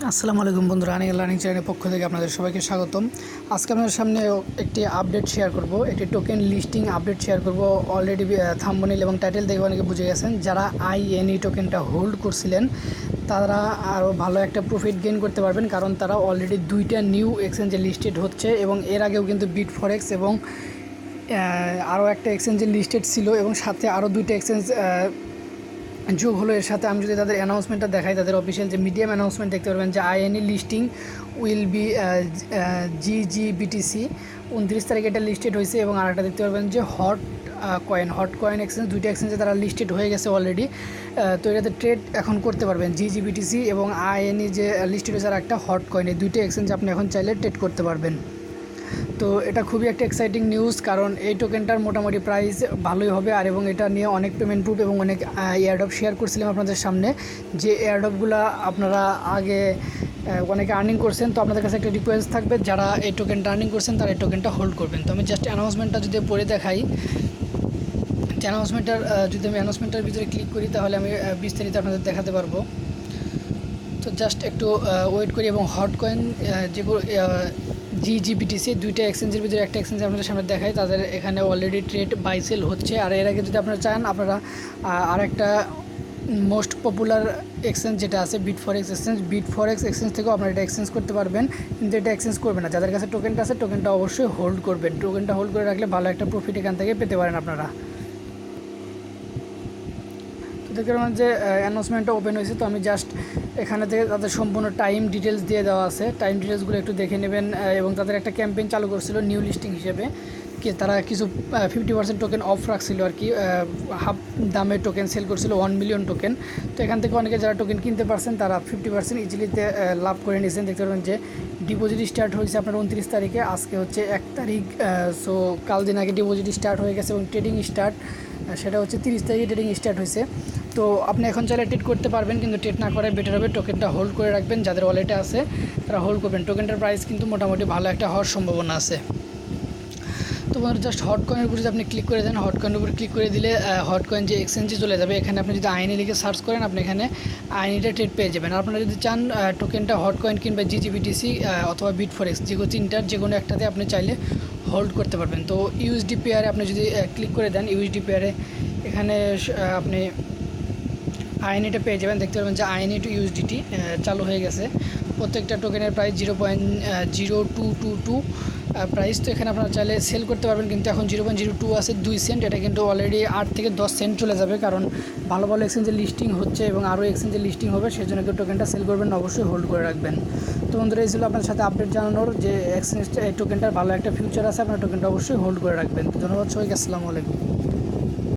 আসসালামু আলাইকুম বন্ধুরা, আর্নিং চ্যানেলের পক্ষ থেকে আপনাদের সবাইকে স্বাগতম। আজকে আপনাদের সামনে একটি আপডেট শেয়ার করব, একটি টোকেন লিস্টিং আপডেট শেয়ার করব। অলরেডি থাম্বনেইল এবং টাইটেল দেখে অনেকে বুঝে গেছেন, যারা আইএনই টোকেনটা হোল্ড করছিলেন তারা আরও ভালো একটা প্রফিট গেইন করতে পারবেন, কারণ তারা অলরেডি দুইটা নিউ এক্সচেঞ্জে লিস্টেড হচ্ছে এবং এর আগেও কিন্তু বিটফরেক্স এবং আরও একটা এক্সচেঞ্জে লিস্টেড ছিল এবং সাথে আরও দুইটা এক্সচেঞ্জ যোগ হলো এর সাথে। আমি যদি তাদের অ্যানাউন্সমেন্টটা দেখাই, তাদের অফিসিয়াল যে মিডিয়াম অ্যানাউন্সমেন্ট দেখতে পারবেন যে আইএনই লিস্টিং উইল বি জিজিবিটিসি 29 তারিখে এটা লিস্টেড হয়েছে। এবং আরেকটা দেখতে পারবেন যে হট কয়েন এক্সচেঞ্জ, দুইটা এক্সচেঞ্জে তারা লিস্টেড হয়ে গেছে অলরেডি। তো এটাতে ট্রেড এখন করতে পারবেন জিজিবিটিসি এবং আইএনই যে লিস্টেড হয়েছে আর একটা হট কয়েন, এই দুইটা এক্সচেঞ্জ আপনি এখন চাইলে ট্রেড করতে পারবেন। তো এটা খুবই একটা এক্সাইটিং নিউজ, কারণ এই টোকেনটার মোটামুটি প্রাইস ভালোই হবে। আর এবং এটা নিয়ে অনেক পেমেন্ট প্রুফ এবং অনেক এয়ারড্রপ শেয়ার করছিলাম আপনাদের সামনে, যে এয়ারড্রপগুলো আপনারা আগে অনেকে আর্নিং করছেন। তো আপনাদের কাছে একটা রিকোয়েস্ট থাকবে, যারা এই টোকেনটা আর্নিং করছেন তারা এই টোকেনটা হোল্ড করবেন। তো আমি জাস্ট অ্যানাউন্সমেন্টটা যদি পড়ে দেখাই, যদি আমি অ্যানাউন্সমেন্টের ভিতরে ক্লিক করি তাহলে আমি বিস্তারিত আপনাদের দেখাতে পারবো। তো জাস্ট একটু ওয়েট করি। এবং হট কয়েন যেগুলো জিজিবিটিসি দুইটা এক্সচেঞ্জের ভিতরে একটা এক্সচেঞ্জ আপনাদের সামনে দেখায়, তাদের এখানে অলরেডি ট্রেড বাই সেল হচ্ছে। আর এর আগে যদি আপনারা চান, আপনারা আরেকটা মোস্ট পপুলার এক্সচেঞ্জ যেটা আছে বিটফরেক্স এক্সচেঞ্জ থেকেও আপনারা এটা এক্সচেঞ্জ করতে পারবেন, কিন্তু এটা এক্সচেঞ্জ করবেন না। যাদের কাছে টোকেনটা আছে টোকেনটা অবশ্যই হোল্ড করবেন। টোকেনটা হোল্ড করে রাখলে ভালো একটা প্রফিট এখান থেকে পেতে পারেন আপনারা। দেখতে পারেন যে অ্যানাউন্সমেন্টটা ওপেন হয়েছে। তো আমি জাস্ট এখানে থেকে তাদের সম্পূর্ণ টাইম ডিটেলস দিয়ে দেওয়া আছে, টাইম ডিটেলসগুলো একটু দেখে নেবেন। এবং তাদের একটা ক্যাম্পেইন চালু করছিল নিউ লিস্টিং হিসেবে, কি তারা কিছু 50% টোকেন অফ রাখছিল আর কি, হাফ দামে টোকেন সেল করছিল 1 মিলিয়ন টোকেন। তো এখান থেকে অনেকে যারা টোকেন কিনতে পারছেন তারা 50% ইজিলিতে লাভ করে নিয়েছেন। দেখতে পারবেন যে ডিপোজিট স্টার্ট হয়েছে আপনার 29 তারিখে, আজকে হচ্ছে 1 তারিখ। সো কাল দিন আগে ডিপোজিট স্টার্ট হয়ে গেছে এবং ট্রেডিং স্টার্ট সেটা হচ্ছে 30 তারিখে ট্রেডিং স্টার্ট হয়েছে। তো আপনি এখন চাইলে ট্রেড করতে পারবেন, কিন্তু ট্রেড না করে বেটার হবে টোকেনটা হোল্ড করে রাখবেন। যাদের ওয়ালেটে আছে তারা হোল্ড করবেন। টোকেনটার প্রাইস কিন্তু মোটামুটি ভালো একটা হওয়ার সম্ভাবনা আছে। তো জাস্ট হট কয়েনের উপরে যদি আপনি ক্লিক করে দেন, হট কয়েনের উপরে ক্লিক করে দিলে হট কয়েন যে এক্সচেঞ্জে চলে যাবে। এখানে আপনি যদি আইনি লিখে সার্চ করেন, আপনি এখানে আইনিটা ট্রেড পেয়ে যাবেন। আর আপনারা যদি চান টোকেনটা হট কয়েন কিংবা জিজিবিটিসি অথবা বিটফরেক্স তিনটার যে কোনো একটাতে আপনি চাইলে হোল্ড করতে পারবেন। তো ইউএসডি পেয়ারে আপনি যদি ক্লিক করে দেন, ইউএসডি পেয়ারে এখানে আপনি আইএনইটা পেয়ে যাবেন। দেখতে পাবেন যে আইএনই টু ইউএসডিটি চালু হয়ে গেছে। প্রত্যেকটা টোকেনের প্রাইস 0.0222 প্রাইস। তো এখানে আপনারা চাইলে সেল করতে পারবেন, কিন্তু এখন 0.02 আছে 2 সেন্ট। এটা কিন্তু অলরেডি 8 থেকে 10 সেন্ট চলে যাবে, কারণ ভালো ভালো এক্সচেঞ্জে লিস্টিং হচ্ছে এবং আরও এক্সচেঞ্জে লিস্টিং হবে। সেই জন্য কেউ টোকেনটা সেল করবেন না, অবশ্যই হোল্ড করে রাখবেন। তো বন্ধুরা, এই ছিল আপনার সাথে আপডেট জানানোর যে এক্সচেঞ্জটা এই টোকেনটার ভালো একটা ফিউচার আছে, আপনার টোকেনটা অবশ্যই হোল্ড করে রাখবেন। তো ধন্যবাদ সবাইকে, আসসালামু আলাইকুম।